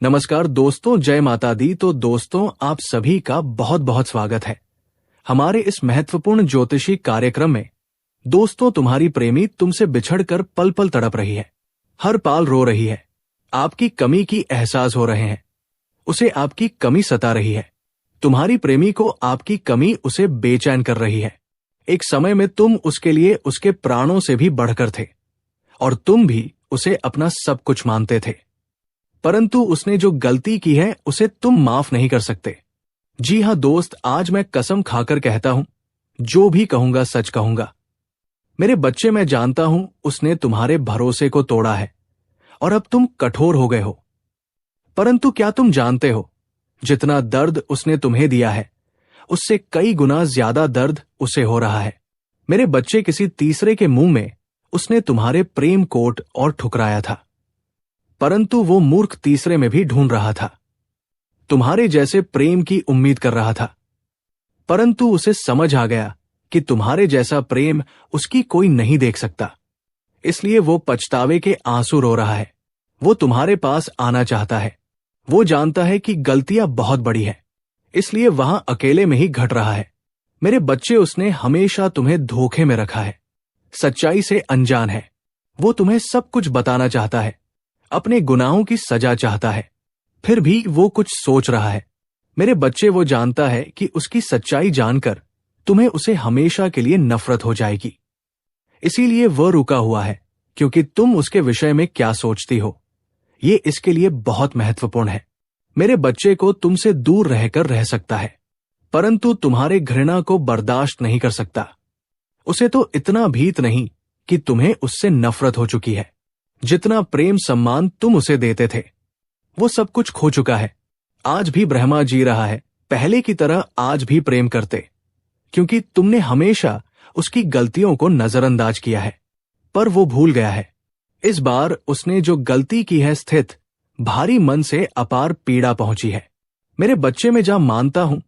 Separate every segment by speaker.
Speaker 1: नमस्कार दोस्तों, जय माता दी। तो दोस्तों, आप सभी का बहुत बहुत स्वागत है हमारे इस महत्वपूर्ण ज्योतिषी कार्यक्रम में। दोस्तों, तुम्हारी प्रेमी तुमसे बिछड़कर पल पल तड़प रही है, हर पाल रो रही है, आपकी कमी की एहसास हो रहे हैं, उसे आपकी कमी सता रही है। तुम्हारी प्रेमी को आपकी कमी उसे बेचैन कर रही है। एक समय में तुम उसके लिए उसके प्राणों से भी बढ़कर थे और तुम भी उसे अपना सब कुछ मानते थे, परंतु उसने जो गलती की है उसे तुम माफ नहीं कर सकते। जी हां दोस्त, आज मैं कसम खाकर कहता हूं, जो भी कहूंगा सच कहूंगा। मेरे बच्चे, मैं जानता हूं उसने तुम्हारे भरोसे को तोड़ा है और अब तुम कठोर हो गए हो, परंतु क्या तुम जानते हो, जितना दर्द उसने तुम्हें दिया है उससे कई गुना ज्यादा दर्द उसे हो रहा है। मेरे बच्चे, किसी तीसरे के मुंह में उसने तुम्हारे प्रेम कोट और ठुकराया था, परंतु वो मूर्ख तीसरे में भी ढूंढ रहा था। तुम्हारे जैसे प्रेम की उम्मीद कर रहा था, परंतु उसे समझ आ गया कि तुम्हारे जैसा प्रेम उसकी कोई नहीं देख सकता। इसलिए वो पछतावे के आंसू रो रहा है। वो तुम्हारे पास आना चाहता है। वो जानता है कि गलतियां बहुत बड़ी है, इसलिए वहां अकेले में ही घट रहा है। मेरे बच्चे, उसने हमेशा तुम्हें धोखे में रखा है, सच्चाई से अनजान है। वो तुम्हें सब कुछ बताना चाहता है, अपने गुनाहों की सजा चाहता है, फिर भी वो कुछ सोच रहा है। मेरे बच्चे, वो जानता है कि उसकी सच्चाई जानकर तुम्हें उसे हमेशा के लिए नफरत हो जाएगी। इसीलिए वह रुका हुआ है, क्योंकि तुम उसके विषय में क्या सोचती हो, ये इसके लिए बहुत महत्वपूर्ण है। मेरे बच्चे को तुमसे दूर रहकर रह सकता है, परंतु तुम्हारे घृणा को बर्दाश्त नहीं कर सकता। उसे तो इतना भीत नहीं कि तुम्हें उससे नफरत हो चुकी है। जितना प्रेम सम्मान तुम उसे देते थे, वो सब कुछ खो चुका है। आज भी ब्रह्मा जी रहा है, पहले की तरह आज भी प्रेम करते, क्योंकि तुमने हमेशा उसकी गलतियों को नजरअंदाज किया है। पर वो भूल गया है। इस बार उसने जो गलती की है, स्थित भारी मन से अपार पीड़ा पहुंची है। मेरे बच्चे, मैं जहां मानता हूं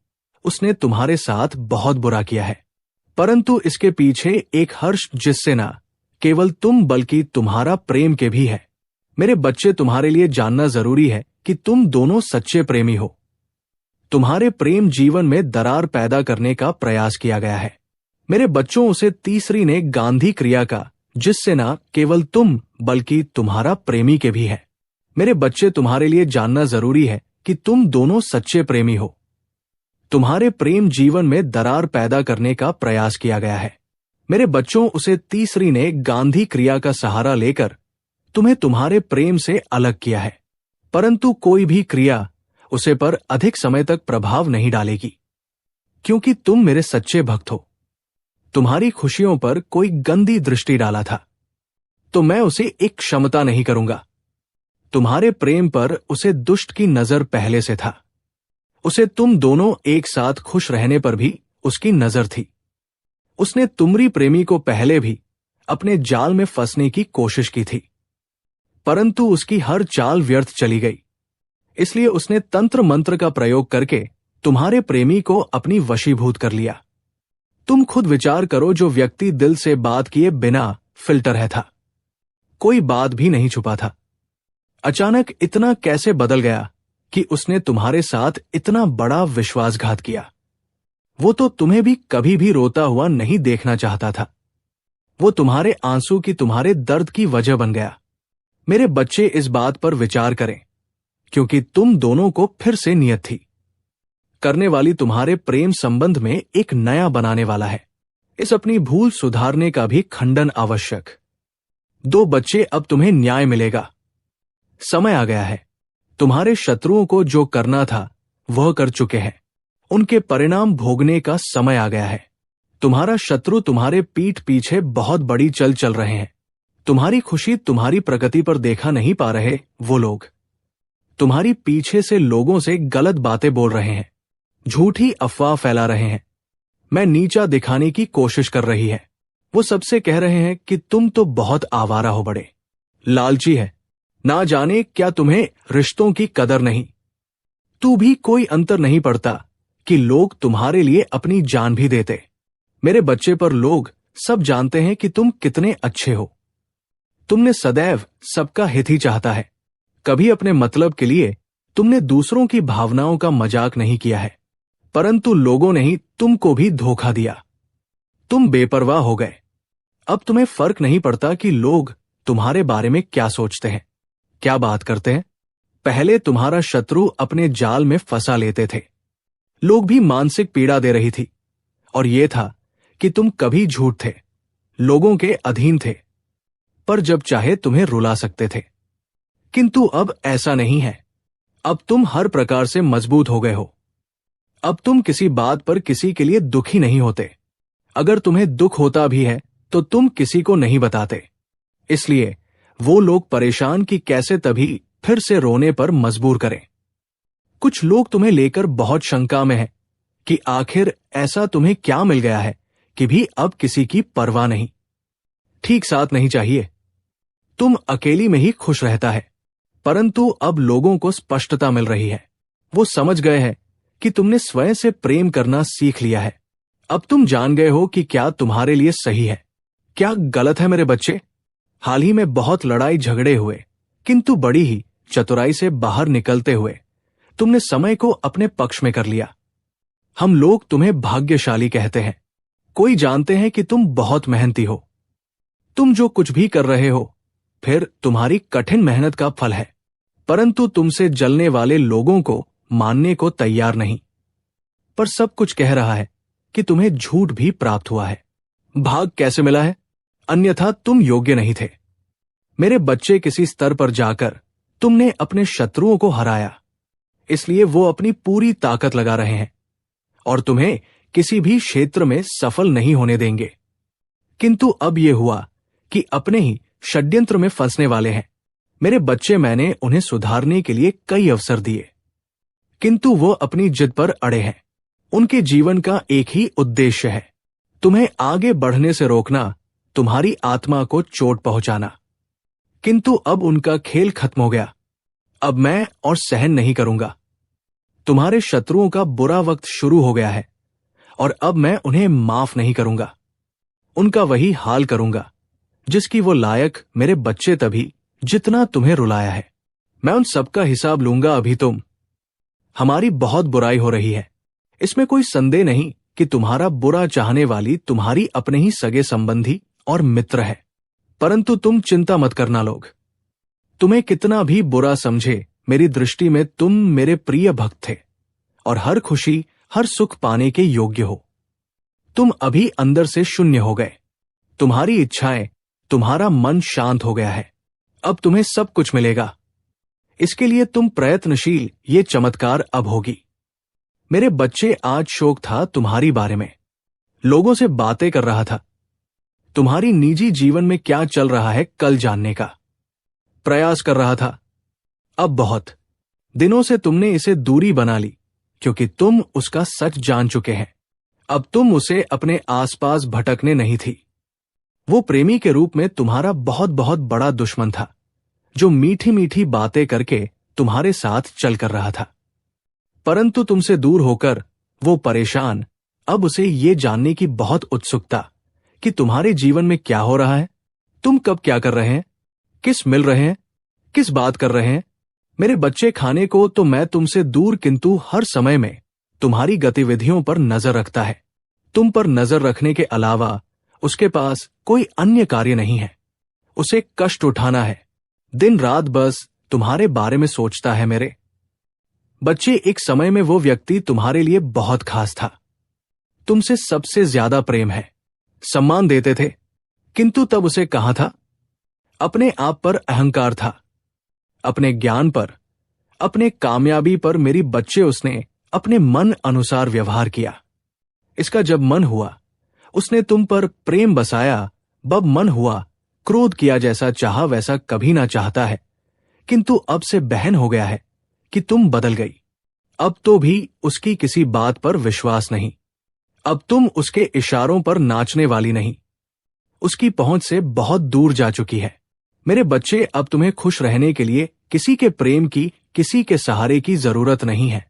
Speaker 1: उसने तुम्हारे साथ बहुत बुरा किया है, परंतु इसके पीछे एक हर्ष जिससे ना केवल तुम बल्कि तुम्हारा प्रेम के भी है। मेरे बच्चे, तुम्हारे लिए जानना जरूरी है कि तुम दोनों सच्चे प्रेमी हो। तुम्हारे प्रेम जीवन में दरार पैदा करने का प्रयास किया गया है। मेरे बच्चों, उसे तीसरी ने गांधी क्रिया का, जिससे ना केवल तुम बल्कि तुम्हारा प्रेमी के भी है। मेरे बच्चे, तुम्हारे लिए जानना जरूरी है कि तुम दोनों सच्चे प्रेमी हो। तुम्हारे प्रेम जीवन में दरार पैदा करने का प्रयास किया गया है। मेरे बच्चों, उसे तीसरी ने गांधी क्रिया का सहारा लेकर तुम्हें तुम्हारे प्रेम से अलग किया है, परंतु कोई भी क्रिया उसे पर अधिक समय तक प्रभाव नहीं डालेगी, क्योंकि तुम मेरे सच्चे भक्त हो। तुम्हारी खुशियों पर कोई गंदी दृष्टि डाला था तो मैं उसे एक क्षमता नहीं करूंगा। तुम्हारे प्रेम पर उसे दुष्ट की नजर पहले से था। उसे तुम दोनों एक साथ खुश रहने पर भी उसकी नजर थी। उसने तुम्हारी प्रेमी को पहले भी अपने जाल में फंसने की कोशिश की थी, परंतु उसकी हर चाल व्यर्थ चली गई। इसलिए उसने तंत्र मंत्र का प्रयोग करके तुम्हारे प्रेमी को अपनी वशीभूत कर लिया। तुम खुद विचार करो, जो व्यक्ति दिल से बात किए बिना फिल्टर है था, कोई बात भी नहीं छुपा था, अचानक इतना कैसे बदल गया कि उसने तुम्हारे साथ इतना बड़ा विश्वासघात किया। वो तो तुम्हें भी कभी भी रोता हुआ नहीं देखना चाहता था। वो तुम्हारे आंसू की, तुम्हारे दर्द की वजह बन गया। मेरे बच्चे, इस बात पर विचार करें, क्योंकि तुम दोनों को फिर से नियत थी करने वाली तुम्हारे प्रेम संबंध में एक नया बनाने वाला है। इस अपनी भूल सुधारने का भी खंडन आवश्यक। दो बच्चे, अब तुम्हें न्याय मिलेगा। समय आ गया है। तुम्हारे शत्रुओं को जो करना था वह कर चुके हैं। उनके परिणाम भोगने का समय आ गया है। तुम्हारा शत्रु तुम्हारे पीठ पीछे बहुत बड़ी चल चल रहे हैं। तुम्हारी खुशी, तुम्हारी प्रगति पर देखा नहीं पा रहे वो लोग तुम्हारी पीछे से लोगों से गलत बातें बोल रहे हैं, झूठी अफवाह फैला रहे हैं, मैं नीचा दिखाने की कोशिश कर रही है। वो सबसे कह रहे हैं कि तुम तो बहुत आवारा हो, बड़े लालची है, ना जाने क्या तुम्हें रिश्तों की कदर नहीं। तू भी कोई अंतर नहीं पड़ता कि लोग तुम्हारे लिए अपनी जान भी देते। मेरे बच्चे, पर लोग सब जानते हैं कि तुम कितने अच्छे हो। तुमने सदैव सबका हित ही चाहता है, कभी अपने मतलब के लिए तुमने दूसरों की भावनाओं का मजाक नहीं किया है, परंतु लोगों ने ही तुमको भी धोखा दिया। तुम बेपरवाह हो गए। अब तुम्हें फर्क नहीं पड़ता कि लोग तुम्हारे बारे में क्या सोचते हैं, क्या बात करते हैं। पहले तुम्हारा शत्रु अपने जाल में फंसा लेते थे। लोग भी मानसिक पीड़ा दे रही थी, और यह था कि तुम कभी झूठ थे, लोगों के अधीन थे, पर जब चाहे तुम्हें रुला सकते थे। किंतु अब ऐसा नहीं है। अब तुम हर प्रकार से मजबूत हो गए हो। अब तुम किसी बात पर किसी के लिए दुखी नहीं होते। अगर तुम्हें दुख होता भी है तो तुम किसी को नहीं बताते, इसलिए वो लोग परेशान कि कैसे तभी फिर से रोने पर मजबूर करें। कुछ लोग तुम्हें लेकर बहुत शंका में हैं कि आखिर ऐसा तुम्हें क्या मिल गया है कि भी अब किसी की परवाह नहीं। ठीक साथ नहीं चाहिए। तुम अकेली में ही खुश रहता है, परंतु अब लोगों को स्पष्टता मिल रही है। वो समझ गए हैं कि तुमने स्वयं से प्रेम करना सीख लिया है। अब तुम जान गए हो कि क्या तुम्हारे लिए सही है, क्या गलत है। मेरे बच्चे, हाल ही में बहुत लड़ाई झगड़े हुए, किंतु बड़ी ही चतुराई से बाहर निकलते हुए तुमने समय को अपने पक्ष में कर लिया। हम लोग तुम्हें भाग्यशाली कहते हैं। कोई जानते हैं कि तुम बहुत मेहनती हो। तुम जो कुछ भी कर रहे हो, फिर तुम्हारी कठिन मेहनत का फल है, परंतु तुमसे जलने वाले लोगों को मानने को तैयार नहीं। पर सब कुछ कह रहा है कि तुम्हें झूठ भी प्राप्त हुआ है। भाग कैसे मिला है, अन्यथा तुम योग्य नहीं थे। मेरे बच्चे, किसी स्तर पर जाकर तुमने अपने शत्रुओं को हराया, इसलिए वो अपनी पूरी ताकत लगा रहे हैं और तुम्हें किसी भी क्षेत्र में सफल नहीं होने देंगे। किंतु अब यह हुआ कि अपने ही षड्यंत्र में फंसने वाले हैं। मेरे बच्चे, मैंने उन्हें सुधारने के लिए कई अवसर दिए, किंतु वो अपनी जिद पर अड़े हैं। उनके जीवन का एक ही उद्देश्य है, तुम्हें आगे बढ़ने से रोकना, तुम्हारी आत्मा को चोट पहुंचाना। किंतु अब उनका खेल खत्म हो गया। अब मैं और सहन नहीं करूंगा। तुम्हारे शत्रुओं का बुरा वक्त शुरू हो गया है और अब मैं उन्हें माफ नहीं करूंगा। उनका वही हाल करूंगा जिसकी वो लायक मेरे बच्चे, तभी जितना तुम्हें रुलाया है। मैं उन सबका हिसाब लूंगा। अभी हमारी बहुत बुराई हो रही है, इसमें कोई संदेह नहीं कि तुम्हारा बुरा चाहने वाली तुम्हारी अपने ही सगे संबंधी और मित्र है। परंतु तुम चिंता मत करना। लोग तुम्हें कितना भी बुरा समझे, मेरी दृष्टि में तुम मेरे प्रिय भक्त थे और हर खुशी, हर सुख पाने के योग्य हो। तुम अभी अंदर से शून्य हो गए। तुम्हारी इच्छाएं, तुम्हारा मन शांत हो गया है। अब तुम्हें सब कुछ मिलेगा। इसके लिए तुम प्रयत्नशील। ये चमत्कार अब होगी। मेरे बच्चे, आज शोक था तुम्हारी बारे में। लोगों से बातें कर रहा था। तुम्हारी निजी जीवन में क्या चल रहा है कल जानने का प्रयास कर रहा था। अब बहुत दिनों से तुमने इसे दूरी बना ली, क्योंकि तुम उसका सच जान चुके हैं। अब तुम उसे अपने आसपास भटकने नहीं थी। वो प्रेमी के रूप में तुम्हारा बहुत बहुत बड़ा दुश्मन था, जो मीठी मीठी बातें करके तुम्हारे साथ चल कर रहा था। परंतु तुमसे दूर होकर वो परेशान, अब उसे ये जानने की बहुत उत्सुकता कि तुम्हारे जीवन में क्या हो रहा है, तुम कब क्या कर रहे हैं, किस मिल रहे हैं, किस बात कर रहे हैं। मेरे बच्चे, खाने को तो मैं तुमसे दूर, किंतु हर समय में तुम्हारी गतिविधियों पर नजर रखता है। तुम पर नजर रखने के अलावा उसके पास कोई अन्य कार्य नहीं है। उसे कष्ट उठाना है। दिन रात बस तुम्हारे बारे में सोचता है। मेरे बच्चे, एक समय में वो व्यक्ति तुम्हारे लिए बहुत खास था। तुमसे सबसे ज्यादा प्रेम है, सम्मान देते थे, किंतु तब उसे कहां था? अपने आप पर अहंकार था, अपने ज्ञान पर, अपने कामयाबी पर। मेरी बच्चे, उसने अपने मन अनुसार व्यवहार किया। इसका जब मन हुआ, उसने तुम पर प्रेम बसाया। बब मन हुआ, क्रोध किया। जैसा चाहा वैसा कभी ना चाहता है, किंतु अब से बहन हो गया है कि तुम बदल गई। अब तो भी उसकी किसी बात पर विश्वास नहीं। अब तुम उसके इशारों पर नाचने वाली नहीं। उसकी पहुंच से बहुत दूर जा चुकी है। मेरे बच्चे, अब तुम्हें खुश रहने के लिए किसी के प्रेम की, किसी के सहारे की जरूरत नहीं है।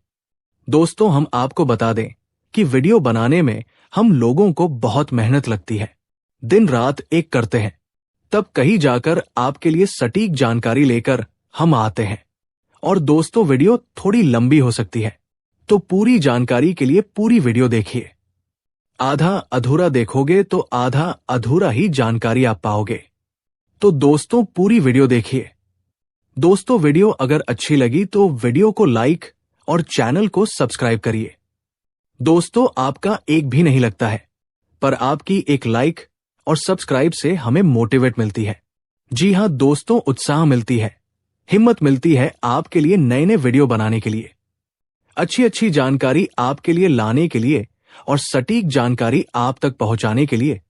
Speaker 1: दोस्तों, हम आपको बता दें कि वीडियो बनाने में हम लोगों को बहुत मेहनत लगती है। दिन रात एक करते हैं, तब कहीं जाकर आपके लिए सटीक जानकारी लेकर हम आते हैं और दोस्तों वीडियो थोड़ी लंबी हो सकती है, तो पूरी जानकारी के लिए पूरी वीडियो देखिए। आधा अधूरा देखोगे तो आधा अधूरा ही जानकारी आप पाओगे। तो दोस्तों पूरी वीडियो देखिए। दोस्तों वीडियो अगर अच्छी लगी तो वीडियो को लाइक और चैनल को सब्सक्राइब करिए। दोस्तों आपका एक भी नहीं लगता है, पर आपकी एक लाइक और सब्सक्राइब से हमें मोटिवेट मिलती है। जी हां दोस्तों, उत्साह मिलती है, हिम्मत मिलती है आपके लिए नए नए वीडियो बनाने के लिए, अच्छी अच्छी जानकारी आपके लिए लाने के लिए और सटीक जानकारी आप तक पहुंचाने के लिए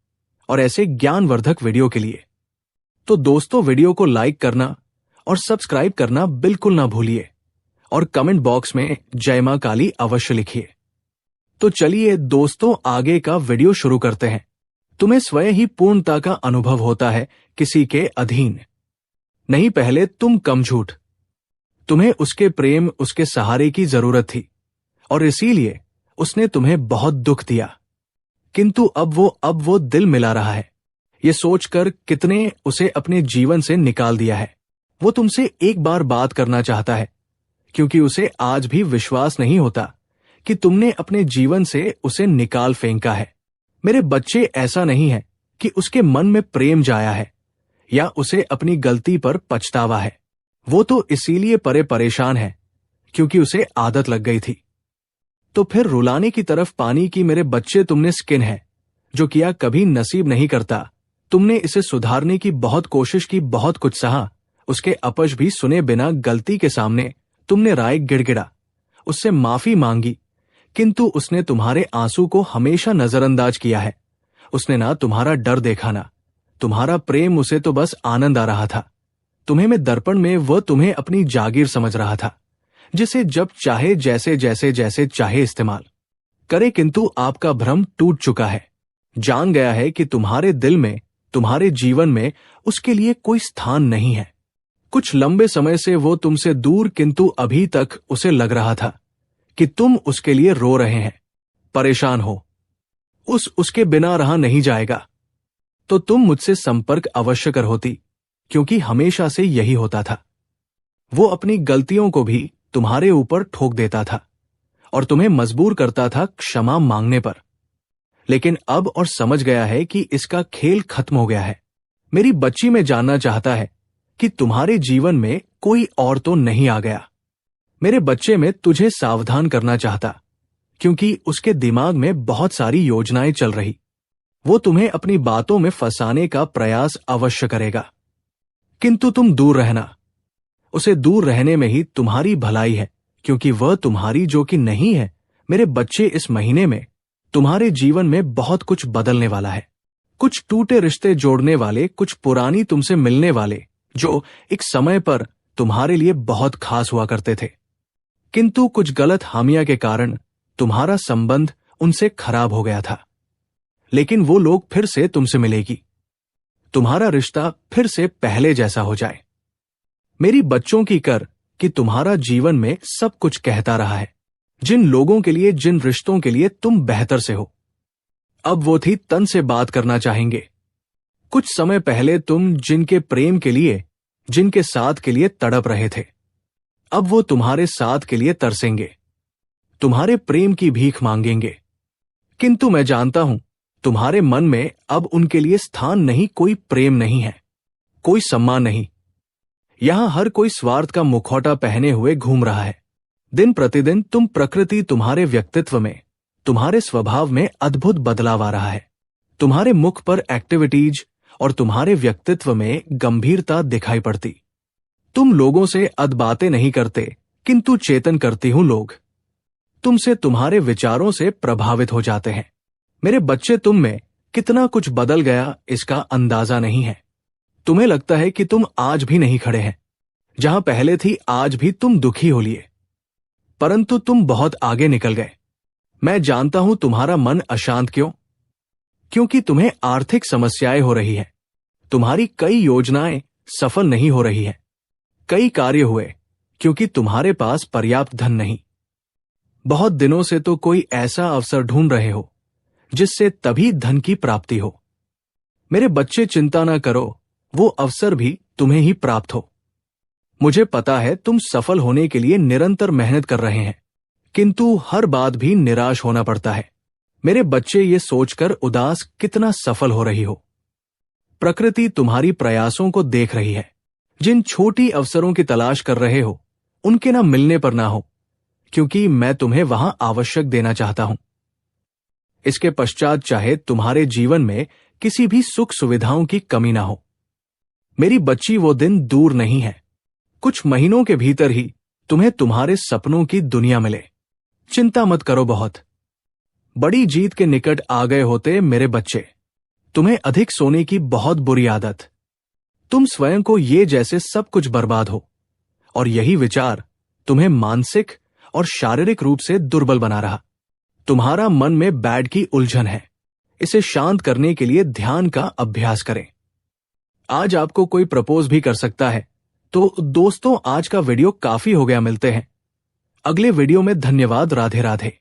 Speaker 1: और ऐसे ज्ञानवर्धक वीडियो के लिए। तो दोस्तों वीडियो को लाइक करना और सब्सक्राइब करना बिल्कुल ना भूलिए और कमेंट बॉक्स में जय मां काली अवश्य लिखिए। तो चलिए दोस्तों आगे का वीडियो शुरू करते हैं। तुम्हें स्वयं ही पूर्णता का अनुभव होता है, किसी के अधीन नहीं। पहले तुम कम झूठ, तुम्हें उसके प्रेम उसके सहारे की जरूरत थी और इसीलिए उसने तुम्हें बहुत दुख दिया, किंतु अब वो दिल मिला रहा है, ये सोचकर कितने उसे अपने जीवन से निकाल दिया है। वो तुमसे एक बार बात करना चाहता है, क्योंकि उसे आज भी विश्वास नहीं होता कि तुमने अपने जीवन से उसे निकाल फेंका है। मेरे बच्चे, ऐसा नहीं है कि उसके मन में प्रेम जाया है या उसे अपनी गलती पर पछतावा है। वो तो इसीलिए परेशान है क्योंकि उसे आदत लग गई थी। तो फिर रुलाने की तरफ पानी की मेरे बच्चे, तुमने स्किन है जो किया कभी नसीब नहीं करता। तुमने इसे सुधारने की बहुत कोशिश की, बहुत कुछ सहा, उसके अपश भी सुने बिना गलती के सामने तुमने राय गिड़गिड़ा, उससे माफी मांगी, किंतु उसने तुम्हारे आंसू को हमेशा नजरअंदाज किया है। उसने ना तुम्हारा डर देखा ना तुम्हारा प्रेम, उसे तो बस आनंद आ रहा था। तुम्हें में दर्पण में वह तुम्हें अपनी जागीर समझ रहा था, जिसे जब चाहे जैसे चाहे इस्तेमाल करे, किंतु आपका भ्रम टूट चुका है। जान गया है कि तुम्हारे दिल में, तुम्हारे जीवन में उसके लिए कोई स्थान नहीं है। कुछ लंबे समय से वो तुमसे दूर, किंतु अभी तक उसे लग रहा था कि तुम उसके लिए रो रहे हैं, परेशान हो। उसके बिना रहा नहीं जाएगा। तो तुम मुझसे संपर्क अवश्य कर होती, क्योंकि हमेशा से यही होता था। वो अपनी गलतियों को भी तुम्हारे ऊपर ठोक देता था और तुम्हें मजबूर करता था क्षमा मांगने पर। लेकिन अब और समझ गया है कि इसका खेल खत्म हो गया है। मेरी बच्ची में जानना चाहता है कि तुम्हारे जीवन में कोई और तो नहीं आ गया। मेरे बच्चे में तुझे सावधान करना चाहता, क्योंकि उसके दिमाग में बहुत सारी योजनाएं चल रही। वो तुम्हें अपनी बातों में फंसाने का प्रयास अवश्य करेगा, किंतु तुम दूर रहना। उसे दूर रहने में ही तुम्हारी भलाई है, क्योंकि वह तुम्हारी जो कि नहीं है। मेरे बच्चे, इस महीने में तुम्हारे जीवन में बहुत कुछ बदलने वाला है। कुछ टूटे रिश्ते जोड़ने वाले, कुछ पुरानी तुमसे मिलने वाले जो एक समय पर तुम्हारे लिए बहुत खास हुआ करते थे, किंतु कुछ गलत हामिया के कारण तुम्हारा संबंध उनसे खराब हो गया था। लेकिन वो लोग फिर से तुमसे मिलेगी, तुम्हारा रिश्ता फिर से पहले जैसा हो जाए। मेरी बच्चों की कर कि तुम्हारा जीवन में सब कुछ कहता रहा है। जिन लोगों के लिए, जिन रिश्तों के लिए तुम बेहतर से हो, अब वो थी तन से बात करना चाहेंगे। कुछ समय पहले तुम जिनके प्रेम के लिए, जिनके साथ के लिए तड़प रहे थे, अब वो तुम्हारे साथ के लिए तरसेंगे, तुम्हारे प्रेम की भीख मांगेंगे। किंतु मैं जानता हूं तुम्हारे मन में अब उनके लिए स्थान नहीं, कोई प्रेम नहीं है, कोई सम्मान नहीं। यहां हर कोई स्वार्थ का मुखौटा पहने हुए घूम रहा है। दिन प्रतिदिन प्रकृति तुम्हारे व्यक्तित्व में, तुम्हारे स्वभाव में अद्भुत बदलाव आ रहा है। तुम्हारे मुख पर एक्टिविटीज और तुम्हारे व्यक्तित्व में गंभीरता दिखाई पड़ती। तुम लोगों से अदबातें नहीं करते, किंतु चेतन करती हूं लोग। तुमसे, तुम्हारे विचारों से प्रभावित हो जाते हैं। मेरे बच्चे, तुम में कितना कुछ बदल गया इसका अंदाजा नहीं है। तुम्हें लगता है कि तुम आज भी नहीं खड़े हैं जहां पहले थी, आज भी तुम दुखी हो लिए, परंतु तुम बहुत आगे निकल गए। मैं जानता हूं तुम्हारा मन अशांत क्यों, क्योंकि तुम्हें आर्थिक समस्याएं हो रही है। तुम्हारी कई योजनाएं सफल नहीं हो रही है। कई कार्य हुए क्योंकि तुम्हारे पास पर्याप्त धन नहीं। बहुत दिनों से तो कोई ऐसा अवसर ढूंढ रहे हो जिससे तभी धन की प्राप्ति हो। मेरे बच्चे, चिंता ना करो, वो अवसर भी तुम्हें ही प्राप्त हो। मुझे पता है तुम सफल होने के लिए निरंतर मेहनत कर रहे हैं, किंतु हर बात भी निराश होना पड़ता है। मेरे बच्चे ये सोचकर उदास कितना सफल हो रही हो। प्रकृति तुम्हारी प्रयासों को देख रही है। जिन छोटी अवसरों की तलाश कर रहे हो उनके ना मिलने पर ना हो, क्योंकि मैं तुम्हें वहां आवश्यक देना चाहता हूं। इसके पश्चात चाहे तुम्हारे जीवन में किसी भी सुख सुविधाओं की कमी ना हो। मेरी बच्ची, वो दिन दूर नहीं है। कुछ महीनों के भीतर ही तुम्हें तुम्हारे सपनों की दुनिया मिले। चिंता मत करो, बहुत बड़ी जीत के निकट आ गए होते मेरे बच्चे। तुम्हें अधिक सोने की बहुत बुरी आदत। तुम स्वयं को ये जैसे सब कुछ बर्बाद हो, और यही विचार तुम्हें मानसिक और शारीरिक रूप से दुर्बल बना रहा। तुम्हारा मन में बैड की उलझन है। इसे शांत करने के लिए ध्यान का अभ्यास करें। आज आपको कोई प्रपोज भी कर सकता है। तो दोस्तों, आज का वीडियो काफी हो गया। मिलते हैं अगले वीडियो में। धन्यवाद। राधे राधे।